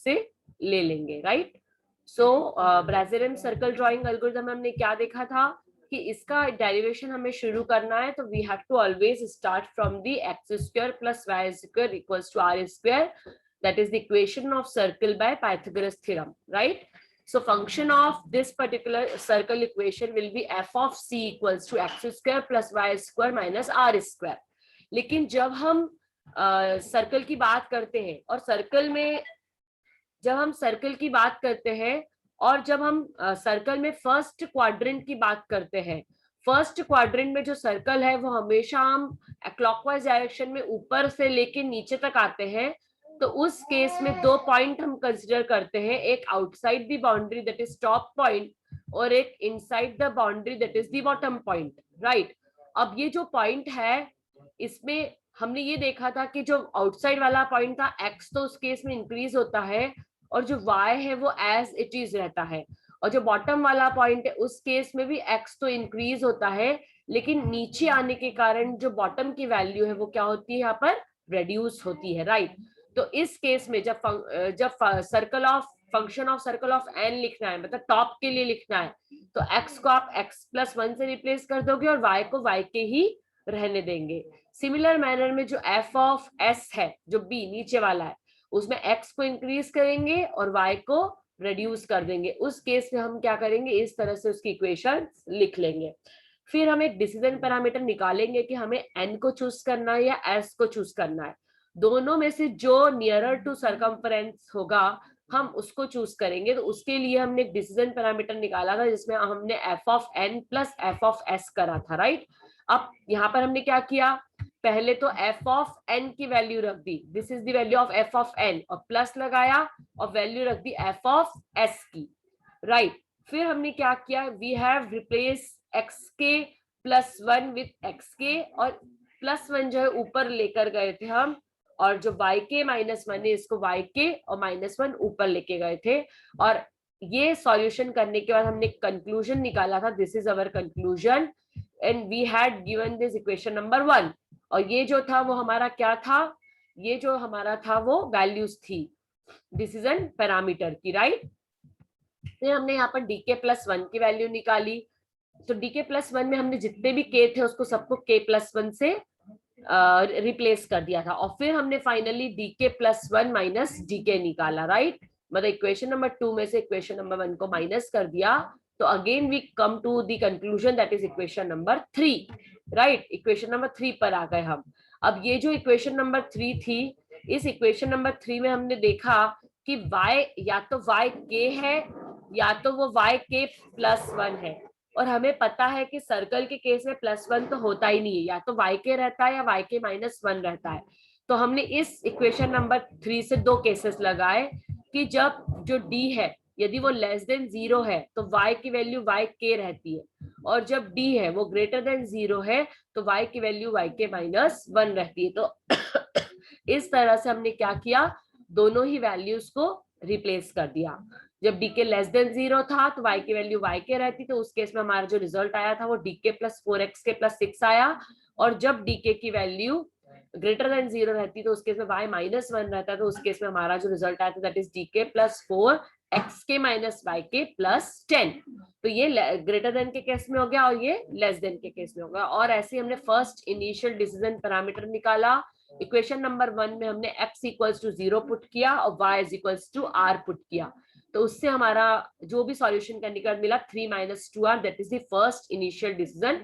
से ले लेंगे, राइट। सो ब्राज़िलियन सर्कल ड्राइंग एल्गोरिथम हमने क्या देखा था कि इसका डेरिवेशन हमें शुरू करना है तो we have to always start from the x square plus y square equals to r square, that is the equation of circle by Pythagoras theorem, right? So function of this particular circle equation will be f of c equals to x square plus y square minus r square. लेकिन जब हम circle की बात करते हैं और circle में जब हम सर्कल की बात करते हैं और जब हम सर्कल में फर्स्ट क्वाड्रेंट की बात करते हैं, फर्स्ट क्वाड्रेंट में जो सर्कल है वो हमेशा हम क्लॉकवाइज डायरेक्शन में ऊपर से लेके नीचे तक आते हैं, तो उस केस में दो पॉइंट हम कंसिडर करते हैं, एक outside the boundary that is top point और एक inside the boundary that is the bottom point, right. अब ये जो पॉइंट है इसमें हमने ये देखा था कि जो आउटसाइड वाला पॉइंट था एक्स तो उस केस में इंक्रीज होता है और जो y है वो एज इट इज रहता है, और जो बॉटम वाला पॉइंट है उस केस में भी x तो इंक्रीज होता है लेकिन नीचे आने के कारण जो बॉटम की वैल्यू है वो क्या होती है, यहाँ पर रेड्यूस होती है, राइट। तो इस केस में जब circle of function of circle of n लिखना है, मतलब टॉप के लिए लिखना है, तो x को आप x+1 से रिप्लेस कर दोगे और y को y के ही रहने देंगे। सिमिलर मैनर में जो f ऑफ s है, जो b नीचे वाला है, उसमें x को इंक्रीज करेंगे और y को रिड्यूस कर देंगे। उस केस में हम क्या करेंगे, इस तरह से उसकी इक्वेशन लिख लेंगे। फिर हम एक डिसीजन पैरामीटर निकालेंगे कि हमें n को चूज करना है या s को चूज करना है। दोनों में से जो नियरर टू सरकमफरेंस होगा हम उसको चूज करेंगे। तो उसके लिए हमने एक डिसीजन पैरामीटर निकाला था जिसमें हमने f of n plus f of s करा था, राइट। अब यहाँ पर हमने क्या किया, पहले तो f ऑफ n की वैल्यू रख दी, this is the value of f of n, और प्लस लगाया और वैल्यू रख दी f ऑफ s की, राइट। फिर हमने क्या किया, we have replace xk+1 with xk, और +1 जो है ऊपर लेकर गए थे हम, और जो yk-1 है इसको yk और -1 ऊपर लेके गए थे। और ये सॉल्यूशन करने के बाद हमने कंक्लूजन निकाला था, this is our conclusion and we had given this equation number 1। और ये जो था वो हमारा क्या था, ये जो हमारा था वो वैल्यूज थी डिसीजन पैरामीटर की, राइट। फिर हमने यहाँ पर dk+1 की वैल्यू निकाली, तो dk+1 में हमने जितने भी k थे उसको सबको k+1 से रिप्लेस कर दिया था, और फिर हमने फाइनली dk+1 माइनस dk निकाला, राइट। मतलब इक्वेशन नंबर 2 में से इक्वेशन नंबर 1 को माइनस कर दिया, तो again we come to the conclusion that is equation number 3, right. Equation number 3 पर आ गए हम। अब ये जो इक्वेशन नंबर 3 थी, इस इक्वेशन नंबर 3 में हमने देखा कि y या तो yk है या तो वो yk+1 है, और हमें पता है कि सर्कल के केस में +1 तो होता ही नहीं है, या तो yk रहता है या yk-1 रहता है। तो हमने इस इक्वेशन नंबर 3 से दो केसेस लगाए कि जब जो d है यदि वो लेस देन 0 है तो y की वैल्यू yk रहती है, और जब d है वो ग्रेटर देन 0 है तो y की वैल्यू yk-1 रहती है। तो इस तरह से हमने क्या किया, दोनों ही वैल्यूज को रिप्लेस कर दिया। जब dk लेस देन 0 था तो y की वैल्यू yk रहती, तो उस केस में हमारा जो रिजल्ट आया था वो dk+4xk+6 आया, और जब dk की वैल्यू ग्रेटर देन 0 रहती तो उस केस में y-1 रहता, तो उस केस में हमारा जो रिजल्ट आया था दैट इज dk+4xk-yk+10। तो ये ग्रेटर देन के केस में हो गया और ये लेस देन के केस में हो गया। और ऐसे हमने फर्स्ट इनिशियल डिसीजन पैरामीटर निकाला। इक्वेशन नंबर 1 में हमने x इक्वल्स टू 0 पुट किया और y equals to r put किया, तो उससे हमारा जो भी सॉल्यूशन करने के बाद मिला 3 - 2r, that is the first initial decision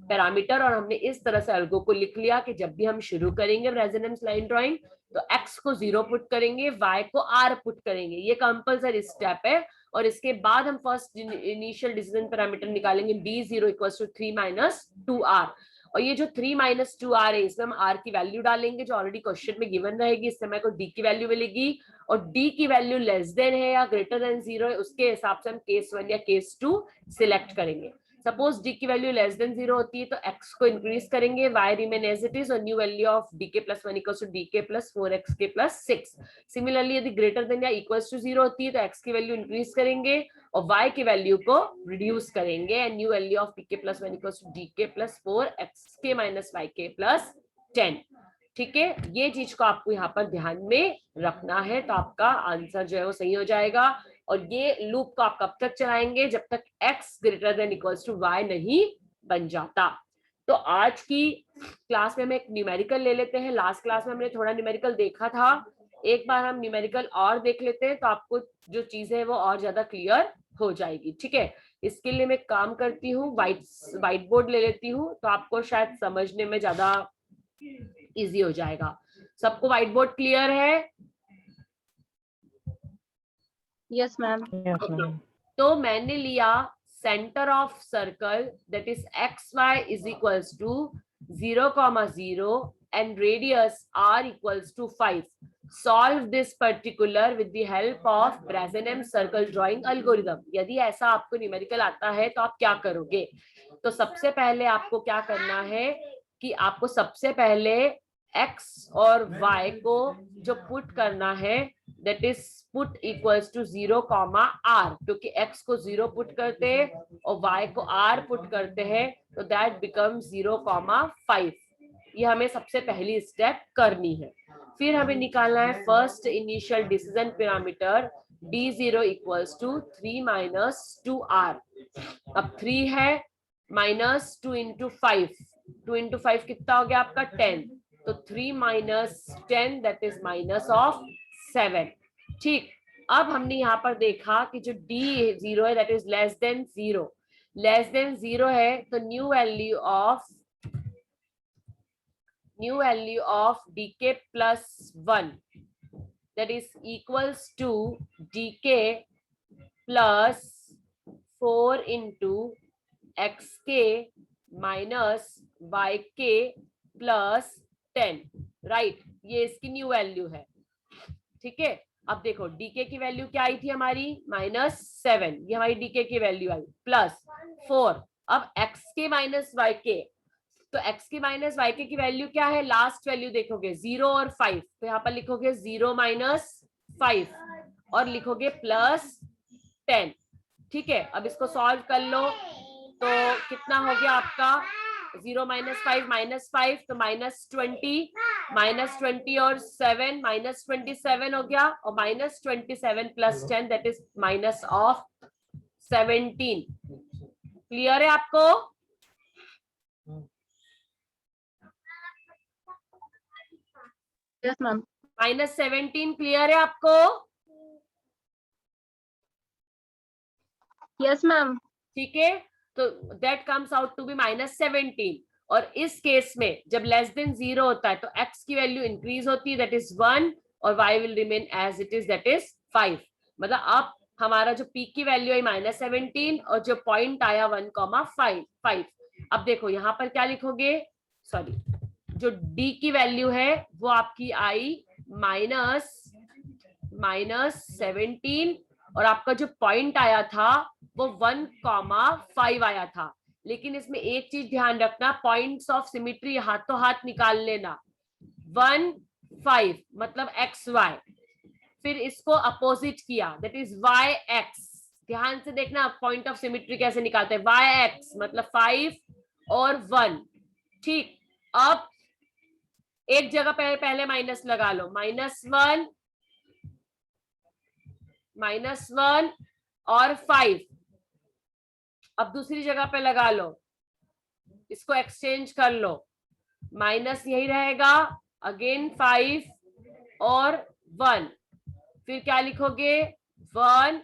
parameter. और हमने इस तरह से अल्गो को लिख लिया कि जब भी हम शुरू करेंगे रेजोनेंस लाइन ड्राइंग तो x को 0 पुट करेंगे, y को r पुट करेंगे, ये कंपल्सरी स्टेप है। और इसके बाद हम फर्स्ट इनिशियल डिसीजन पैरामीटर निकालेंगे d0 = 3 - 2r। और ये जो 3 - 2r है इसमें हम r की वैल्यू डालेंगे जो ऑलरेडी क्वेश्चन में गिवन रहेगी, इससे हमें को d की वैल्यू मिलेगी, और d की वैल्यू लेस देन है या ग्रेटर देन 0 है उसके हिसाब से हम केस 1 या केस 2 सिलेक्ट करेंगे। सपोज d की वैल्यू लेस देन 0 होती है तो x को इंक्रीज करेंगे, y remain as it is, और new value of dk+1 = dk+4xk+6। Similarly यदि ग्रेटर देन या इक्वल्स टू 0 होती है तो x की वैल्यू इंक्रीज करेंगे और y की वैल्यू को रिड्यूस करेंगे, and new value of dk+1 = dk+4xk - yk+10। ठीक है, ये चीज को आपको यहाँ पर ध्यान में रखना है, तो आपका आंसर जो है वो सही हो जाएगा। और ये लूप को आप कब तक चलाएंगे, जब तक x greater than equals to y नहीं बन जाता। तो आज की क्लास में हम एक न्यूमेरिकल ले लेते हैं। लास्ट क्लास में हमने थोड़ा न्यूमेरिकल देखा था, एक बार हम न्यूमेरिकल और देख लेते हैं, तो आपको जो चीजें है वो और ज्यादा क्लियर हो जाएगी। ठीक है, इसके लिए मैं काम करती हूँ, व्हाइट बोर्ड ले लेती हूँ, तो आपको शायद समझने में ज्यादा इजी हो जाएगा। सबको व्हाइट बोर्ड क्लियर है? Yes ma'am. तो मैंने लिया centre of circle that is x y is equals to 0,0 and radius r equals to 5. Solve this particular with the help of Brazenham circle drawing algorithm. यदि ऐसा आपको numerical आता है तो आप क्या करोगे? तो सबसे पहले आपको क्या करना है कि आपको सबसे पहले x और y को जो पुट करना है that is put equals to 0,r, क्योंकि x को 0 पुट करते हैं और y को r पुट करते हैं, तो दैट बिकम्स 0,5। ये हमें सबसे पहली स्टेप करनी है। फिर हमें निकालना है first initial decision parameter d0 equals to 3 minus 2r। अब 3 है माइनस 2 इंटू 5, 2 इंटू 5 कितना हो गया आपका 10, तो 3 minus 10 that is minus of 7। ठीक, अब हमने यहाँ पर देखा कि जो d0 है that is less than 0, less than 0 है, तो new value of dk plus 1 that is equals to dk plus 4 into xk minus yk plus 10, right, ये इसकी न्यू वैल्यू है। ठीक है, अब देखो dk की वैल्यू क्या आई थी हमारी -7, ये हमारी dk की वैल्यू आई प्लस 4। अब xk माइनस yk, तो x की माइनस वाई की वैल्यू क्या है, लास्ट वैल्यू देखोगे 0 और 5, तो यहाँ पर लिखोगे 0 माइनस 5 और लिखोगे प्लस 10। ठीक है, अब इसको सॉल्व कर लो, तो कितना हो गया आपका 0 माइनस 5 माइनस 5, तो -20, -20 और 7 -27 हो गया, और -27 plus 10 that is minus of 17। Clear है आपको? Yes ma'am. -17 क्लियर है आपको? Yes ma'am. ठीक है, तो that comes out to be -17। और इस केस में जब लेस देन 0 होता है तो x की वैल्यू इंक्रीज होती है दैट इज 1 और y will remain as it is that is 5। मतलब अब हमारा जो पीक की वैल्यू है -17 और जो पॉइंट आया 1,5। अब देखो यहाँ पर क्या लिखोगे, सॉरी, जो d की वैल्यू है वो आपकी आई -17 और आपका जो पॉइंट आया था वो 1,5 आया था। लेकिन इसमें एक चीज ध्यान रखना, पॉइंट्स ऑफ सिमिट्री हाथों हाथ निकाल लेना। 1 5 मतलब एक्स वाई, फिर इसको अपोजिट किया दैट इज वाई एक्स। ध्यान से देखना पॉइंट ऑफ सिमिट्री कैसे निकालते हैं, वाई एक्स मतलब 5 और 1। ठीक, अब एक जगह पहले माइनस लगा लो, -1 और 5। अब दूसरी जगह पे लगा लो, इसको एक्सचेंज कर लो, माइनस यही रहेगा, अगेन 5 और 1, फिर क्या लिखोगे 1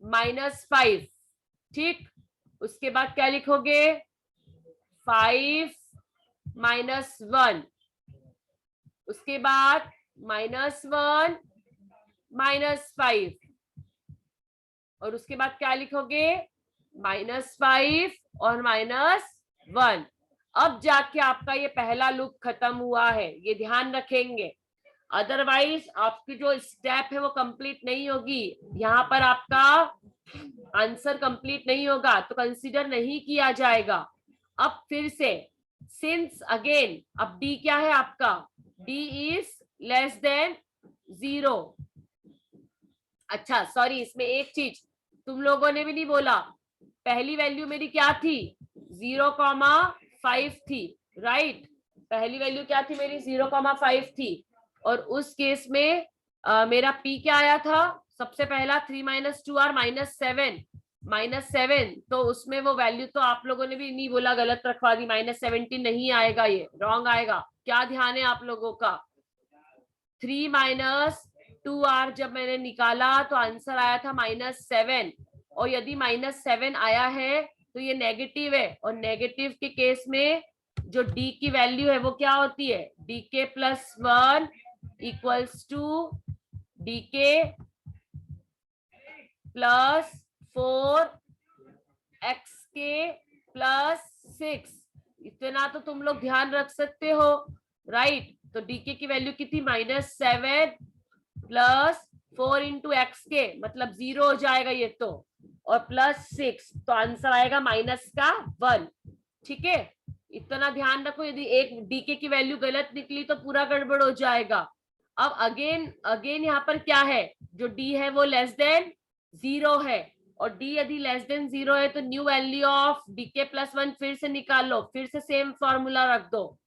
-5। ठीक, उसके बाद क्या लिखोगे 5 -1, उसके बाद -1 -5 और उसके बाद क्या लिखोगे -5 और -1। अब जाके आपका ये पहला लूप खत्म हुआ है, ये ध्यान रखेंगे, अदरवाइज आपकी जो स्टेप है वो कंप्लीट नहीं होगी, यहाँ पर आपका आंसर कंप्लीट नहीं होगा तो कंसीडर नहीं किया जाएगा। अब फिर से सिंस अगेन, अब d क्या है आपका, d इज लेस देन 0। अच्छा सॉरी, इसमें एक चीज तुम लोगों ने भी नहीं बोला, पहली वैल्यू मेरी क्या थी 0,5 थी, राइट। पहली वैल्यू क्या थी मेरी 0,5 थी, और उस केस में मेरा p क्या आया था, सबसे पहला 3 - 2r -7, तो उसमें वो वैल्यू तो आप लोगों ने भी नहीं बोला, गलत रखवा दी, -17 नहीं आएगा, ये रॉन्ग आएगा। क्या ध्यान है आप लोगों का, 3 - 2r जब मैंने निकाला तो आंसर आया था -7, और यदि -7 आया है तो ये नेगेटिव है, और नेगेटिव के केस में जो d की वैल्यू है वो क्या होती है, dk + 1 equals to dk + 4xk + 6। इतना तो तुम लोग ध्यान रख सकते हो, राइट। तो dk की वैल्यू कितनी, -7 + 4 × xk, मतलब 0 हो जाएगा ये तो, और +6, तो आंसर आएगा -1। ठीक है, इतना ध्यान रखो, यदि एक डीके की वैल्यू गलत निकली तो पूरा गड़बड़ हो जाएगा। अब अगेन यहाँ पर क्या है, जो डी है वो लेस देन 0 है, और डी यदि लेस देन 0 है तो न्यू वैल्यू ऑफ डीके + 1 फिर से निकाल लो, फिर से सेम फॉर्मूला रख दो।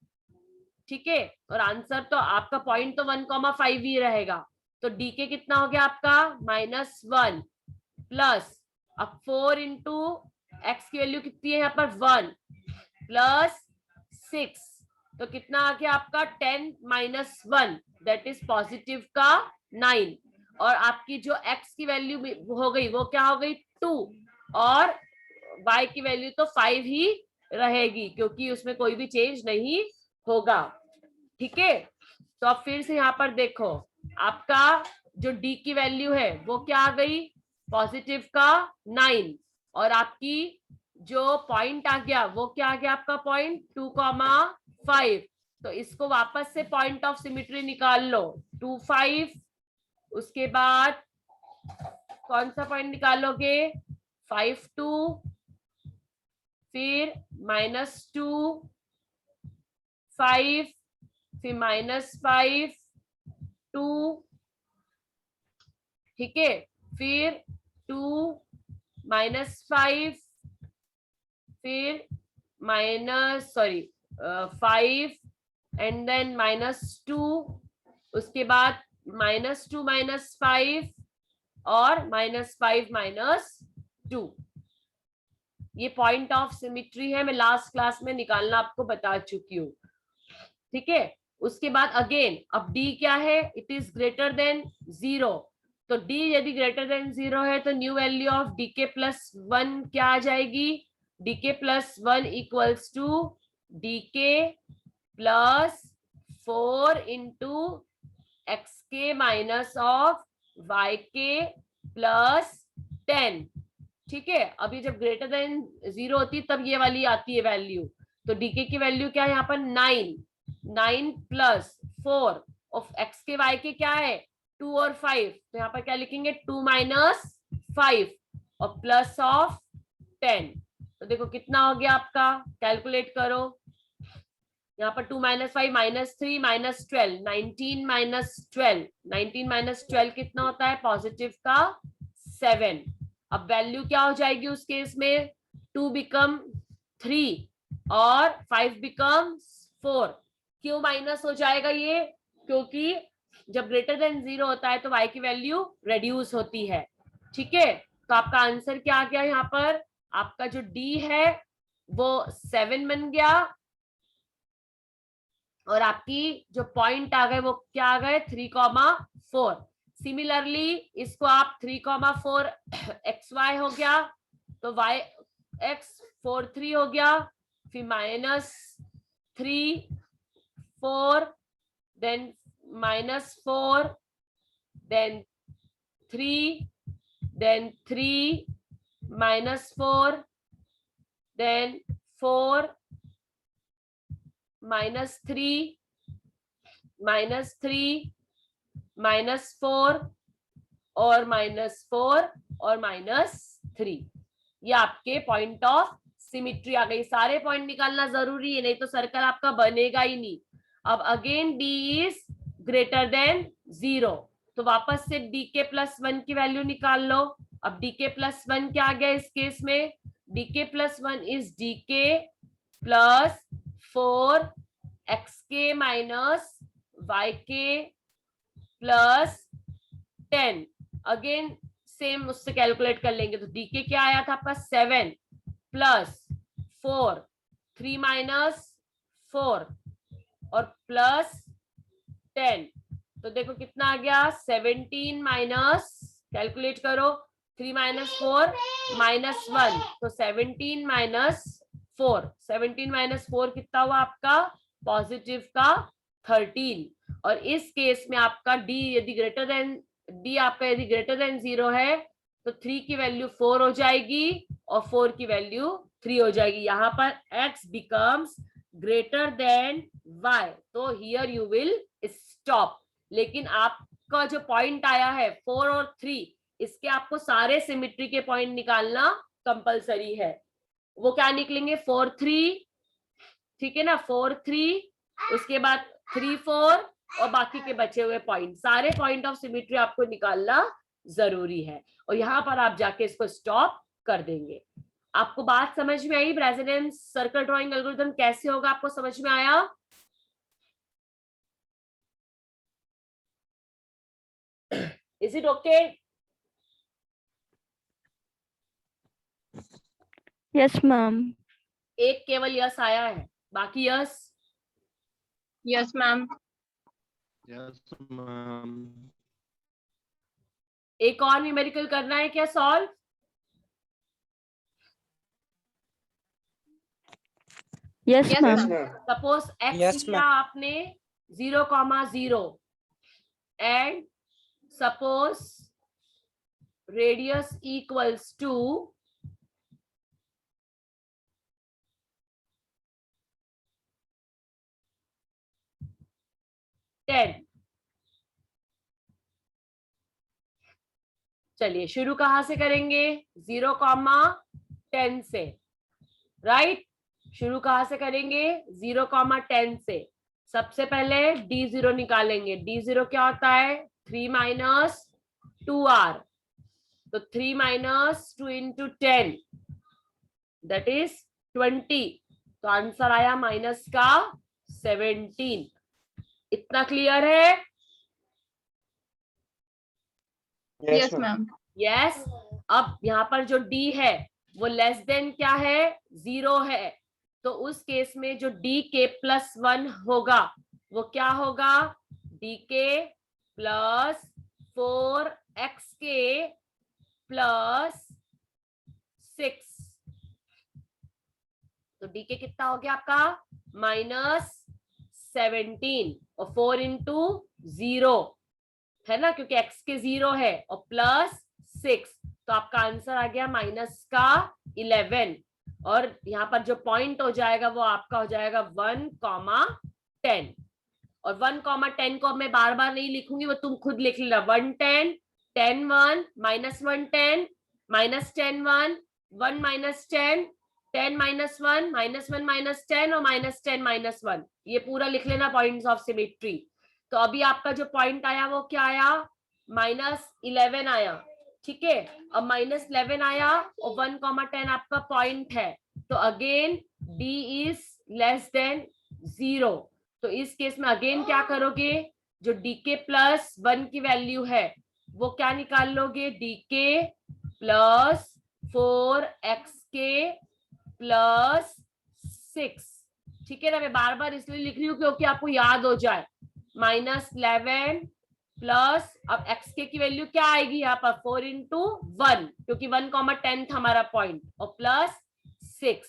ठीक है, और आंसर तो आपका पॉइंट तो 1,5 ही रहेगा। तो डीके कितना हो गया आपका, -1 प्लस, अब 4 × x की वैल्यू कितनी है यहाँ पर, 1 + 6, तो कितना आ गया आपका 10 - 1, दैट इज पॉजिटिव का 9, और आपकी जो x की वैल्यू हो गई वो क्या हो गई 2, और y की वैल्यू तो 5 ही रहेगी, क्योंकि उसमें कोई भी चेंज नहीं होगा। ठीक है, तो अब फिर से यहाँ पर देखो, आपका जो d की वैल्यू है वो क्या आ गई, पॉजिटिव का 9, और आपकी जो पॉइंट आ गया वो क्या आ गया आपका पॉइंट 2,5, तो इसको वापस से पॉइंट ऑफ सिमिट्री निकाल लो, 2, 5, उसके बाद कौन सा पॉइंट निकालोगे, 5, 2, फिर -2, 5, फिर -5, 2, ठीक है, फिर 2, -5, फिर -5 एंड देन -2, उसके बाद -2 - 5 और -5 - 2। ये पॉइंट ऑफ सिमिट्री है, मैं लास्ट क्लास में निकालना आपको बता चुकी हूँ। ठीक है, उसके बाद अगेन अब d क्या है, इट इज ग्रेटर देन 0, तो d यदि ग्रेटर देन 0 है तो न्यू वैल्यू ऑफ dk + 1 क्या आ जाएगी, dk + 1 equals to dk + 4 × xk minus of yk + 10। ठीक है, अभी जब ग्रेटर देन 0 होती है तब ये वाली आती है वैल्यू, तो dk की वैल्यू क्या है यहाँ पर 9 + 4 ऑफ x के y के क्या है 2 और 5, तो यहाँ पर क्या लिखेंगे 2 - 5 और प्लस ऑफ 10, तो देखो कितना हो गया आपका, कैलकुलेट करो, यहाँ पर 2 - 5 -3 -12, 19 - 12 कितना होता है, पॉजिटिव का 7। अब वैल्यू क्या हो जाएगी उस केस में, 2 बिकम 3 और 5 बिकम 4। क्यों माइनस हो जाएगा ये, क्योंकि जब ग्रेटर देन 0 होता है तो y की वैल्यू रेड्यूस होती है। ठीक है, तो आपका आंसर क्या आ गया, यहाँ पर आपका जो d है वो 7 बन गया, और आपकी जो पॉइंट आ गए वो क्या आ गए 3,4। सिमिलरली इसको आप 3,4 xy हो गया, तो y x 4 3 हो गया, फिर -3 4 देन -4 देन 3 देन 3 -4 देन 4 -3 -3 -4 और -4 और -3, ये आपके पॉइंट ऑफ सिमिट्री आ गई। सारे पॉइंट निकालना जरूरी है, नहीं तो सर्कल आपका बनेगा ही नहीं। अब again d is greater than 0, तो वापस से dk + 1 की वैल्यू निकाल लो। अब dk + 1 क्या आ गया इस केस में, dk + 1 is dk + 4 xk minus yk plus 10, again same उससे कैलकुलेट कर लेंगे। तो dk क्या आया था आपका 7 प्लस 4, 3 माइनस 4 और प्लस 10, तो देखो कितना आ गया 17 माइनस, कैलकुलेट करो, 3 माइनस 4 माइनस 1, तो 17 माइनस 4, 17 माइनस 4 कितना हुआ आपका पॉजिटिव का 13। और इस केस में आपका d यदि ग्रेटर देन d आपका यदि ग्रेटर देन 0 है तो 3 की वैल्यू 4 हो जाएगी और 4 की वैल्यू 3 हो जाएगी। यहाँ पर x becomes greater than y, तो हियर यू विल स्टॉप। लेकिन आपका जो पॉइंट आया है 4 और 3, इसके आपको सारे सिमेट्री के पॉइंट निकालना कंपलसरी है। वो क्या निकलेंगे 4 3, ठीक है ना, 4 3, उसके बाद 3 4 और बाकी के बचे हुए पॉइंट, सारे पॉइंट ऑफ सिमेट्री आपको निकालना जरूरी है। और यहाँ पर आप जाके इसको स्टॉप कर देंगे। आपको बात समझ में आई? ब्राज़िलियन सर्कल ड्राइंग एल्गोरिथम कैसे होगा आपको समझ में आया? Is it okay? Yes, ma'am. एक केवल यस आया है, बाकी yes? Yes, ma'am. Yes, ma'am. एक और न्यूमेरिकल करना है क्या solve? Yes, Yes, ma'am. ma'am. Suppose x Yes, लिया आपने 0,0 and suppose radius equals to 10। चलिए शुरू कहां से करेंगे? 0,10 से, राइट? शुरू कहां से करेंगे? 0,10 से। सबसे पहले d0 निकालेंगे। d0 क्या होता है? 3 माइनस 2r, तो 3 माइनस 2 इंटू 10 दैट इज 20, तो आंसर आया माइनस का 17। इतना क्लियर है? Yes, ma'am. यस। अब यहाँ पर जो d है वो लेस देन क्या है? 0 है, तो उस केस में जो dk प्लस 1 होगा वो क्या होगा? dk प्लस 4xk प्लस 6, तो dk कितना हो गया आपका? माइनस 17 और 4 इंटू 0 है ना, क्योंकि x के 0 है, और प्लस 6, तो आपका आंसर आ गया माइनस का 11। और यहाँ पर जो पॉइंट हो जाएगा वो आपका हो जाएगा 1,10। और 1,10 को अब मैं बार बार नहीं लिखूंगी, वो तुम खुद लिख लेना। 110, 10 1, minus 110, minus 10 1, 1 minus 10, 10 minus 1, minus 1 minus 10 और माइनस 10 माइनस 1, ये पूरा लिख लेना पॉइंट्स ऑफ सिमेट्री। तो अभी आपका जो पॉइंट आया वो क्या आया? माइनस 11 आया, ठीक है। अब माइनस 11 आया और 1,10 आपका पॉइंट है, तो again d is less than 0, तो इस केस में अगेन क्या करोगे? जो dk प्लस 1 की वैल्यू है वो क्या निकाल लोगे? dk प्लस 4xk प्लस 6, ठीक है ना। मैं बार बार इसलिए लिख रही हूँ क्योंकि आपको याद हो जाए। माइनस 11 प्लस, अब xk की वैल्यू क्या आएगी यहाँ पर? 4 इंटू 1, क्योंकि 1,10 था हमारा पॉइंट, और प्लस 6,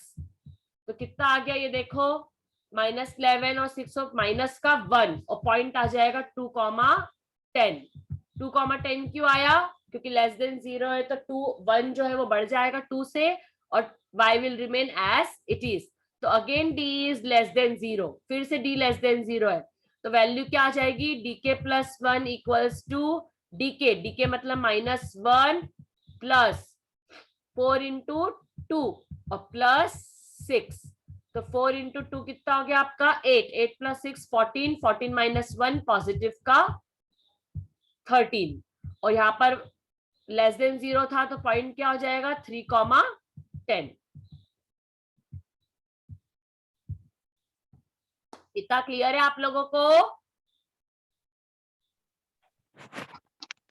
तो कितना आ गया ये देखो? माइनस 11 और 6 और माइनस का 1, और पॉइंट आ जाएगा 2,10। 2,10 क्यों आया? क्योंकि लेस देन 0 है, तो 1 जो है वो बढ़ जाएगा 2 से, और y will remain as it is. तो again d is less than 0, फिर से d लेस देन 0 है, तो वैल्यू क्या आ जाएगी? dk plus 1 equals to dk मतलब माइनस 1 प्लस 4 इंटू 2 और प्लस 6, तो 4 इंटू 2 कितना हो गया आपका? 8, 8 प्लस 6 14, 14 माइनस 1 पॉजिटिव का 13, और यहाँ पर लेस देन 0 था, तो पॉइंट क्या हो जाएगा? 3,10। इतना क्लियर है आप लोगों को?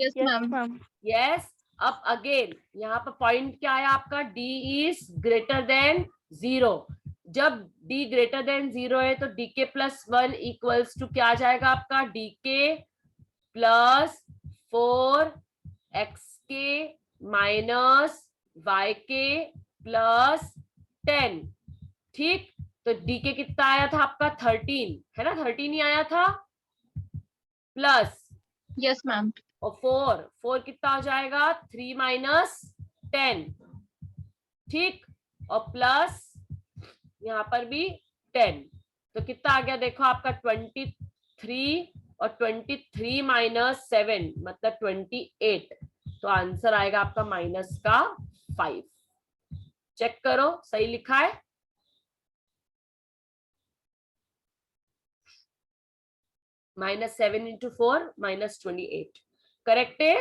Yes, Yes, ma'am. ma'am. Yes. अब अगेन यहाँ पर पॉइंट क्या है आपका? d is greater than 0। जब d ग्रेटर देन 0 है तो dk प्लस 1 इक्वल्स टू क्या आ जाएगा आपका? dk plus 4xk minus yk plus 10। ठीक, तो dk कितना आया था आपका? 13 है ना, 13 ही आया था, प्लस Yes, ma'am. और 4 कितना हो जाएगा? 3 माइनस 10। ठीक, और प्लस यहाँ पर भी 10, तो कितना आ गया देखो आपका? 23, और 23 माइनस 7 मतलब 28, तो आंसर आएगा आपका माइनस का 5। चेक करो सही लिखा है? -7 into 4 -28 करेक्ट है?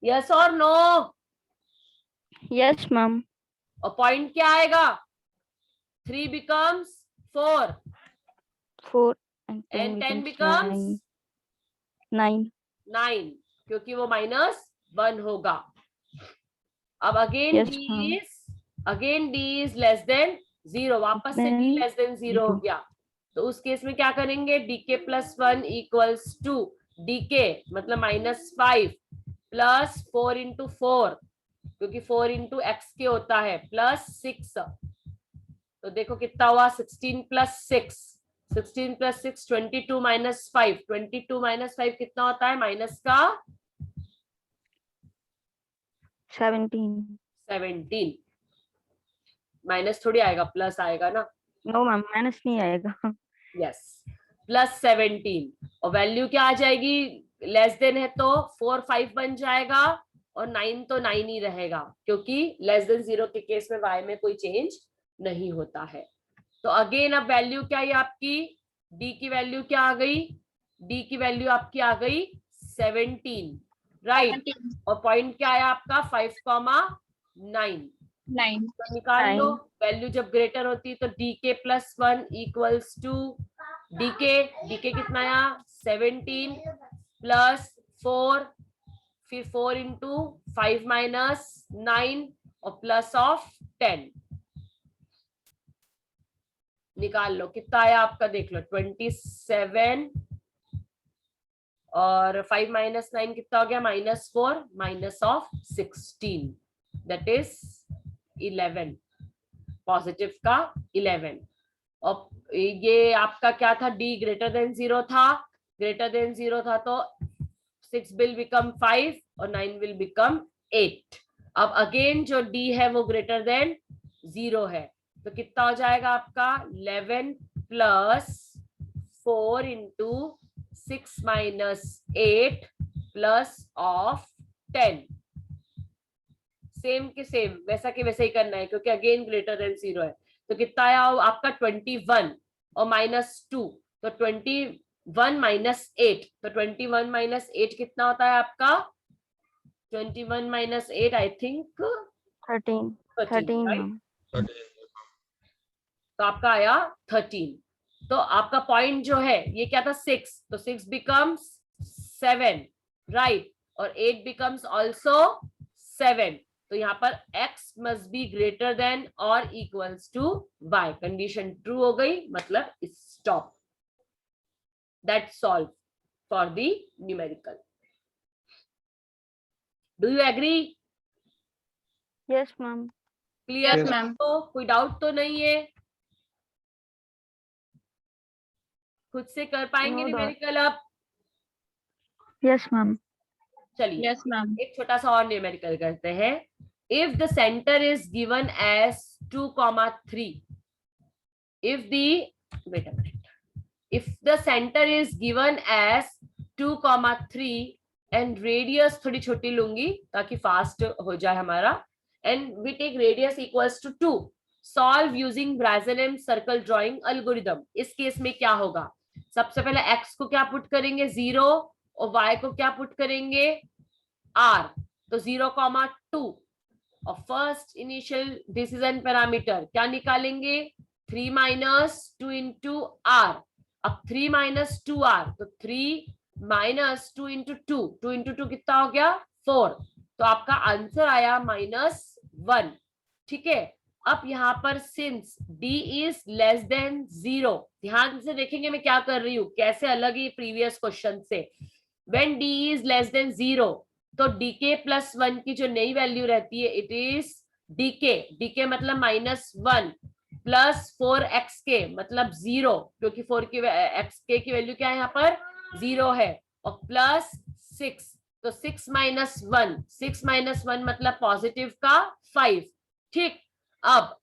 यस और नो? Yes, ma'am. और पॉइंट क्या आएगा? 3 becomes 4 4 and and 10 becomes becomes 9. 9, क्योंकि वो -1 होगा। अब again Yes, ma'am. d is less than 0, वापस से d Then लेस देन 0 हो 0. गया, तो उस केस में क्या करेंगे? dk plus 1 equals to dk मतलब -5 प्लस 4 इंटू 4, क्योंकि 4 इंटू एक्स के होता है, प्लस 6, तो देखो कितना हुआ? 16 प्लस 6, 16 प्लस 6 22 माइनस 5, 22 माइनस 5 कितना होता है? माइनस का 17. 17। माइनस थोड़ी आएगा, प्लस आएगा ना। No, ma'am. माइनस नहीं आएगा. यस, प्लस 17, और वैल्यू क्या आ जाएगी? लेस देन है तो 4 5 बन जाएगा, और 9 तो 9 ही रहेगा, क्योंकि लेस देन 0 के केस में y में कोई चेंज नहीं होता है। तो अगेन अब वैल्यू क्या है आपकी? d की वैल्यू क्या आ गई? d की वैल्यू आपकी आ गई 17, राइट? 17. और पॉइंट क्या है आपका? 5,9। 9. तो निकाल लो 9. वैल्यू, जब ग्रेटर होती है तो dk plus 1 equals to dk कितना आया? 17 प्लस 4, फिर 4 इंटू 5 माइनस 9 और प्लस ऑफ 10। निकाल लो कितना आया आपका, देख लो 27, और 5 माइनस 9 कितना हो गया? -4 minus of 16, that is 11, positive का 11। और ये आपका क्या था? d ग्रेटर देन 0 था, ग्रेटर देन 0 था तो 6 विल बिकम 5 और 9 विल बिकम 8। अब अगेन जो d है वो ग्रेटर देन 0 है, तो कितना हो जाएगा आपका? 11 plus 4 into 6 minus 8 plus of 10। Same के सेम, वैसा के वैसा ही करना है, क्योंकि अगेन ग्रेटर देन 0 है। तो कितना आया आपका? 21 और -2, तो 21 माइनस 8, तो 21 माइनस 8 कितना होता है आपका? 21 minus 8 I think 13. 13, right? ma'am. तो आपका आया 13। तो आपका पॉइंट जो है ये क्या था? 6, तो 6 बिकम्स 7, राइट? और 8 बिकम्स ऑल्सो 7, तो यहाँ पर x must be greater than और equals to y। Condition true हो गई, मतलब stop. That's solve for the numerical. Do you agree? Yes, ma'am. Clear? Yes, ma'am. तो कोई डाउट तो नहीं है? खुद से कर पाएंगे No doubt. न्यूमेरिकल अब? Yes, ma'am. चलिए Yes, ma'am. एक छोटा सा और न्यूमेरिकल करते हैं। If the centre is given as 2,3, if the wait a minute, if the center is given as 2,3 and radius थोड़ी छोटी लूंगी ताकि फास्ट हो जाए हमारा, and we take radius equals to 2, solve using Brazenham circle drawing algorithm। इस case में क्या होगा? सबसे पहले x को क्या पुट करेंगे? 0, और y को क्या पुट करेंगे? r, तो 0,2, और फर्स्ट इनिशियल डिसीजन पैरामीटर क्या निकालेंगे, 3 माइनस 2 इंटू आर। अब 3 माइनस 2r, तो 3 माइनस 2 इंटू 2 इंटू 2 कितना हो गया 4, तो आपका आंसर आया -1। ठीक है, अब यहाँ पर since d is less than 0, ध्यान से देखेंगे मैं क्या कर रही हूँ, कैसे अलग ही प्रीवियस क्वेश्चन से। When d is less than 0, तो dk प्लस 1 की जो नई वैल्यू रहती है इट इज dk मतलब -1 प्लस 4xk मतलब 0, क्योंकि 4 की xk की वैल्यू क्या है यहाँ पर 0 है, और प्लस 6, तो 6 माइनस 1 मतलब पॉजिटिव का 5। ठीक, अब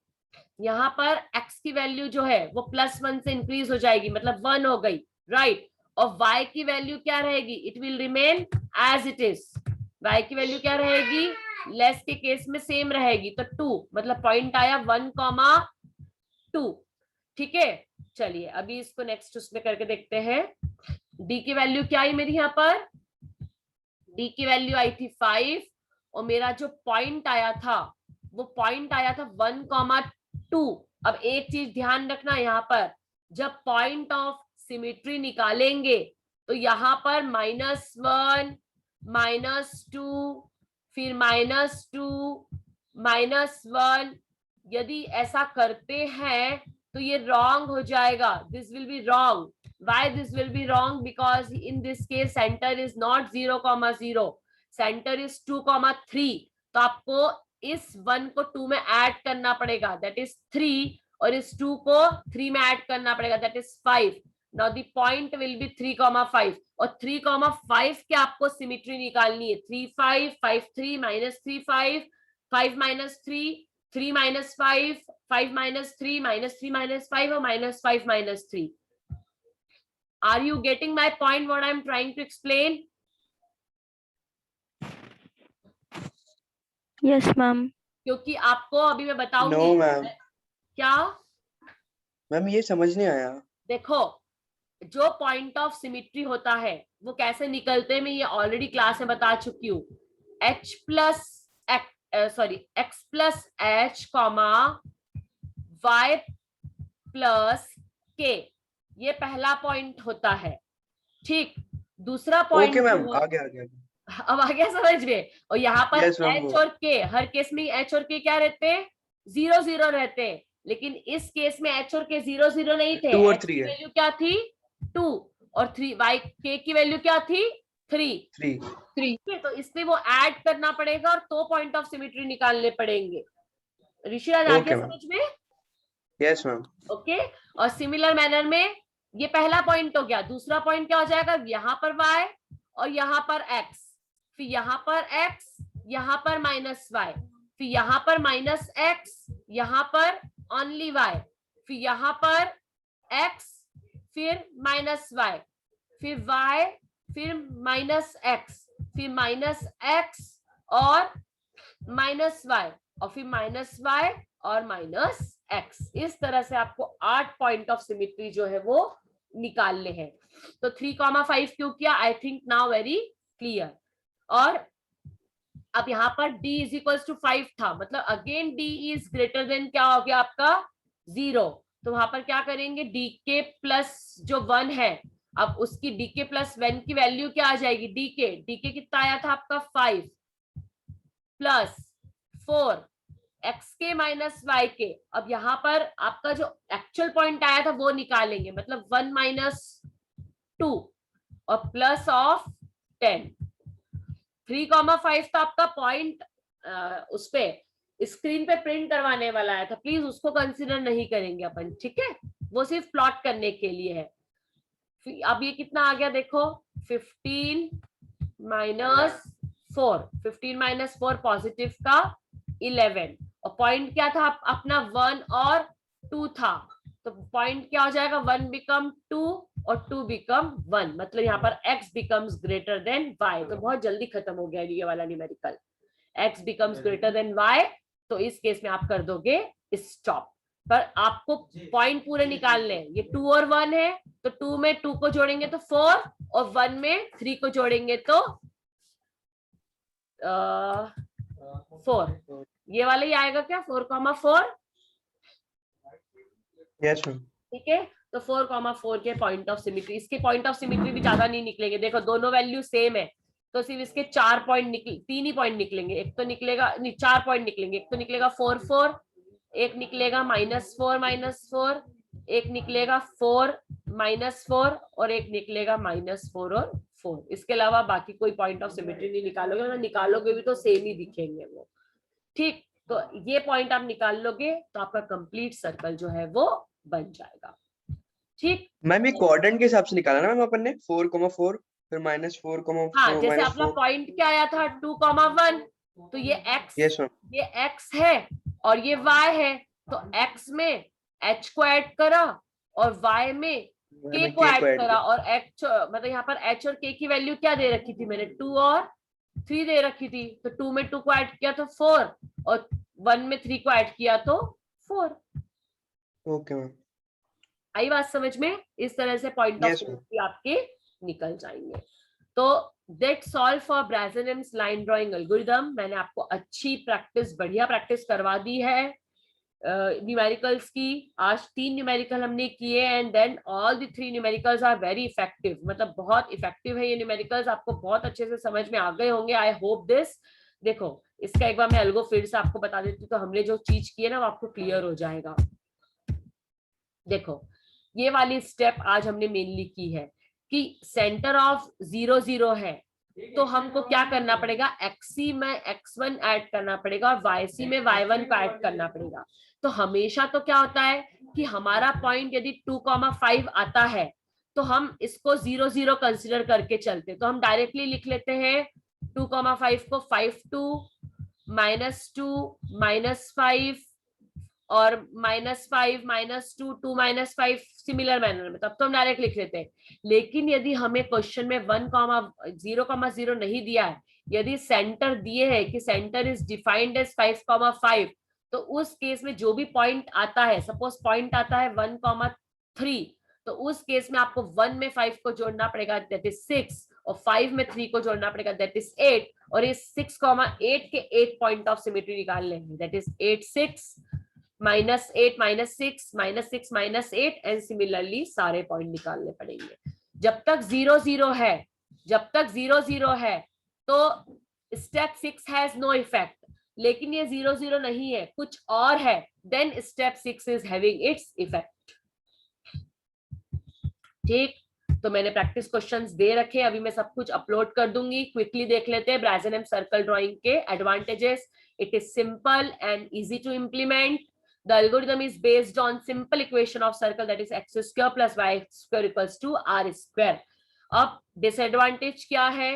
यहाँ पर x की वैल्यू जो है वो +1 से इंक्रीज हो जाएगी, मतलब 1 हो गई, राइट। और y की वैल्यू क्या रहेगी, it will remain as it is. y की वैल्यू क्या रहेगी, लेस के केस में सेम रहेगी, तो 2 मतलब पॉइंट आया 1,2। ठीक है, चलिए अभी इसको नेक्स्ट उसमें करके देखते हैं। d की वैल्यू क्या आई मेरी, यहाँ पर d की वैल्यू आई थी 5, और मेरा जो पॉइंट आया था वो पॉइंट आया था 1,2। अब एक चीज ध्यान रखना, यहाँ पर जब पॉइंट ऑफ सिमेट्री निकालेंगे तो यहाँ पर -1 -2 फिर -2 -1, यदि ऐसा करते हैं तो ये रॉन्ग हो जाएगा, this will be wrong. Why this will be wrong? Because in this case center is not 0,0, center is 2,3, तो आपको इस 1 को 2 में ऐड करना पड़ेगा, that is 3, और इस 2 को 3 में ऐड करना पड़ेगा, that is 5। Now the point will be 3,5, और 3,5 के आपको सिमेट्री निकालनी है, 3 5 5 3 -3 5 5 -3 3 -5 5 -3 -3 -5 और -5 -3। Are you getting my point, what I am trying to explain? Yes, ma'am. क्योंकि आपको अभी मैं बताऊंगी। No, ma'am. क्या मैम ये समझ नहीं आया। देखो, जो पॉइंट ऑफ सिमेट्री होता है वो कैसे निकलते हैं, मैं ये ऑलरेडी क्लास में बता चुकी हूँ। x plus h y plus k, ये पहला पॉइंट होता है। ठीक, दूसरा पॉइंट ओके मैम, आगे आगे। अब आ गया समझ में। और यहाँ पर Yes, ma'am, h और k, हर केस में h और k क्या रहते हैं, 0 0 रहते हैं, लेकिन इस केस में h और k 0 0 नहीं थे। 2 और h 3 की है। वैल्यू क्या थी 2, और 3 y k की वैल्यू क्या थी 3। 3। तो इसलिए वो ऐड करना पड़ेगा और तो पॉइंट ऑफ सिमेट्री निकालने पड़ेंगे। ऋषिराज आ गया समझ में? Yes ma'am. ओके, और सिमिलर मैनर में ये पहला पॉइंट हो गया, दूसरा पॉइंट क्या हो जाएगा, यहाँ पर y और यहाँ पर x, फिर यहाँ पर x, यहाँ पर -y, फिर यहाँ पर -x, यहाँ पर ओनली y, फिर यहाँ पर x, फिर -y, फिर y, फिर -x, फिर -x और -y, और फिर -y और -x। इस तरह से आपको 8 पॉइंट ऑफ सिमेट्री जो है वो निकालने हैं। तो 3,5 क्यों किया, I think now very clear. और अब यहाँ पर d इज इक्वल टू 5 था, मतलब again d is greater than क्या हो गया आपका 0, तो वहां पर क्या करेंगे, dk प्लस जो 1 है, अब उसकी dk प्लस 1 की वैल्यू क्या आ जाएगी, dk कितना आया था आपका 5 प्लस 4 xk माइनस yk। अब यहाँ पर आपका जो एक्चुअल पॉइंट आया था वो निकालेंगे, मतलब 1 - 2 और प्लस ऑफ 10। 3,5 तो आपका पॉइंट उस पे स्क्रीन पे प्रिंट करवाने वाला आया था, प्लीज उसको कंसीडर नहीं करेंगे अपन, ठीक है, वो सिर्फ प्लॉट करने के लिए है। अब ये कितना आ गया देखो, 15 - 4, 15 - 4 पॉजिटिव का 11, और पॉइंट क्या था अपना 1 और 2 था, तो पॉइंट क्या हो जाएगा, 1 बिकम 2 और 2 बिकम 1, मतलब यहाँ पर x becomes greater than y। तो बहुत जल्दी खत्म हो गया ये वाला numerical, x becomes greater than y, तो इस केस में आप कर दोगे स्टॉप। पर आपको पॉइंट पूरे निकालने हैं, ये 2 और 1 है, तो 2 में 2 को जोड़ेंगे तो 4, और 1 में 3 को जोड़ेंगे तो 4। ये वाला ही आएगा क्या 4,4? Yes ma'am. ठीक है, तो 4,4 के पॉइंट ऑफ सिमिट्री, इसके पॉइंट ऑफ सिमिट्री भी ज्यादा नहीं निकलेंगे, देखो दोनों वैल्यू सेम है, तो सिर्फ इसके 4 पॉइंट निकले, 3 ही पॉइंट निकलेंगे, एक तो निकलेगा नहीं 4 पॉइंट निकलेंगे, एक तो निकलेगा 4,4, एक निकलेगा -4, एक निकलेगा 4, -4, और एक निकलेगा -4 और 4। इसके अलावा बाकी कोई पॉइंट ऑफ सिमिट्री नहीं निकालोगे, मतलब निकालोगे भी तो सेम ही दिखेंगे वो। ठीक, तो ये पॉइंट आप निकाल लोगे तो आपका कंप्लीट सर्कल जो है वो बन जाएगा। ठीक, मैम ये क्वाड्रेंट के हिसाब से निकाला ना मैम अपन ने 4,4 फिर -4, हाँ जैसे अपना -4। पॉइंट क्या आया था 2,1, तो ये x, यस मैम। ये x है और ये y है, तो x में h को ऐड करा और y में k को ऐड करा, और h मतलब यहाँ पर h और k की वैल्यू क्या दे रखी थी मैंने, 2 और 3 दे रखी थी, तो 2 में 2 को ऐड किया तो 4, और 1 में 3 को ऐड किया तो 4। Okay ma'am. आई बात समझ में? इस तरह से point of Yes, ma'am. Symmetry आपके निकल जाएंगे। तो that's all for Bresenham's line drawing algorithm. मैंने आपको अच्छी प्रैक्टिस, बढ़िया प्रैक्टिस करवा दी है न्यूमेरिकल्स की। आज 3 न्यूमेरिकल हमने किए and then all the 3 numericals are very effective, मतलब बहुत इफेक्टिव है ये न्यूमेरिकल्स, आपको बहुत अच्छे से समझ में आ गए होंगे, आई होप दिस। देखो इसका एक बार मैं एल्गो फिर से आपको बता देती हूँ, तो हमने जो चीज की है ना वो आपको क्लियर हो जाएगा। देखो ये वाली स्टेप आज हमने मेनली की है कि सेंटर ऑफ 0 0 है, तो हमको क्या करना पड़ेगा, XC में X1 ऐड करना पड़ेगा और YC में Y1 को ऐड करना पड़ेगा। तो हमेशा तो क्या होता है कि हमारा पॉइंट यदि 2,5 आता है तो हम इसको 0 0 कंसिडर करके चलते, तो हम डायरेक्टली लिख लेते हैं 2,5 को 5 2 -2 -5 और -5 -2 2 -5 सिमिलर मैनर में, तब तो हम डायरेक्ट लिख लेते हैं। लेकिन यदि हमें क्वेश्चन में 1,0,0 नहीं दिया है, यदि सेंटर दिए है कि सेंटर इज डिफाइंड एज 5,5, तो उस केस में जो भी पॉइंट आता है, सपोज पॉइंट आता है 1,3, तो उस केस में आपको 1 में 5 को जोड़ना पड़ेगा, दैट इज 6, और 5 में 3 को जोड़ना पड़ेगा, दैट इज 8, और इस 6,8 के 8 पॉइंट ऑफ सिमेट्री निकालने हैं, दैट इज 8 6 -8 -6 -6 -8, एंड सिमिलरली सारे पॉइंट निकालने पड़ेंगे। जब तक 0 0 है, जब तक 0 0 है तो स्टेप 6 हैज नो इफेक्ट, लेकिन ये 0 0 नहीं है, कुछ और है, then step 6 is having its effect. ठीक, तो मैंने प्रैक्टिस क्वेश्चंस दे रखे, अभी मैं सब कुछ अपलोड कर दूंगी, क्विकली देख लेते हैं। ब्राज़ेनियम सर्कल ड्राइंग के advantages, it is simple and easy to implement. The algorithm is based on simple equation of circle, that is x square plus y square equals to r square. अब disadvantage क्या है,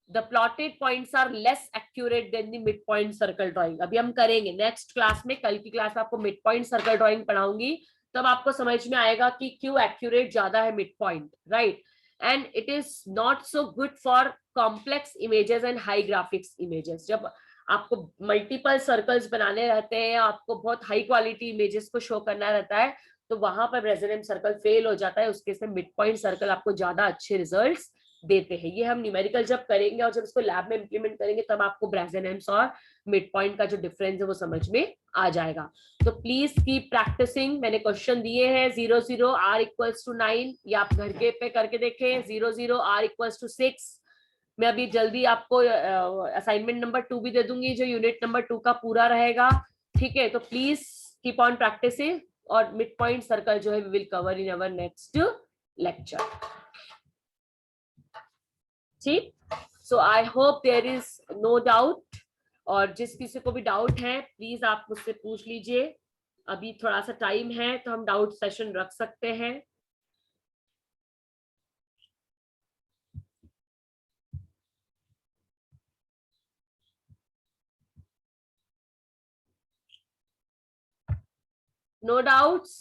the plotted points are less accurate than the midpoint circle drawing. अभी हम करेंगे next class में, कल की class में आपको midpoint circle drawing पढ़ाऊंगी, तब आपको समझ में आएगा कि क्यों accurate ज्यादा है midpoint, right? And it is not so good for complex images and high graphics images. जब आपको मल्टीपल सर्कल्स बनाने रहते हैं, आपको बहुत हाई क्वालिटी इमेजेस को शो करना रहता है, तो वहां पर ब्राज़ेनियम सर्कल फेल हो जाता है, उसके से मिड पॉइंट सर्कल आपको ज्यादा अच्छे रिजल्ट्स देते हैं। ये हम न्यूमेरिकल जब करेंगे और जब इसको लैब में इंप्लीमेंट करेंगे तब आपको ब्राज़ेनियम्स और मिड पॉइंट का जो डिफरेंस है वो समझ में आ जाएगा। तो प्लीज कीप प्रैक्टिसिंग। मैंने क्वेश्चन दिए हैं 0 0 r इक्वल्स टू 9, या आप घर के पे करके देखें, 0 0 r इक्वल्स टू 6। मैं अभी जल्दी आपको असाइनमेंट नंबर 2 भी दे दूंगी जो यूनिट नंबर 2 का पूरा रहेगा। ठीक है, तो प्लीज कीप ऑन प्रैक्टिसिंग, और मिड पॉइंट सर्कल जो है we will cover in our next lecture. ठीक, so I hope there is no doubt, और जिस किसी को भी डाउट है प्लीज आप मुझसे पूछ लीजिए। अभी थोड़ा सा टाइम है तो हम डाउट सेशन रख सकते हैं। No doubts?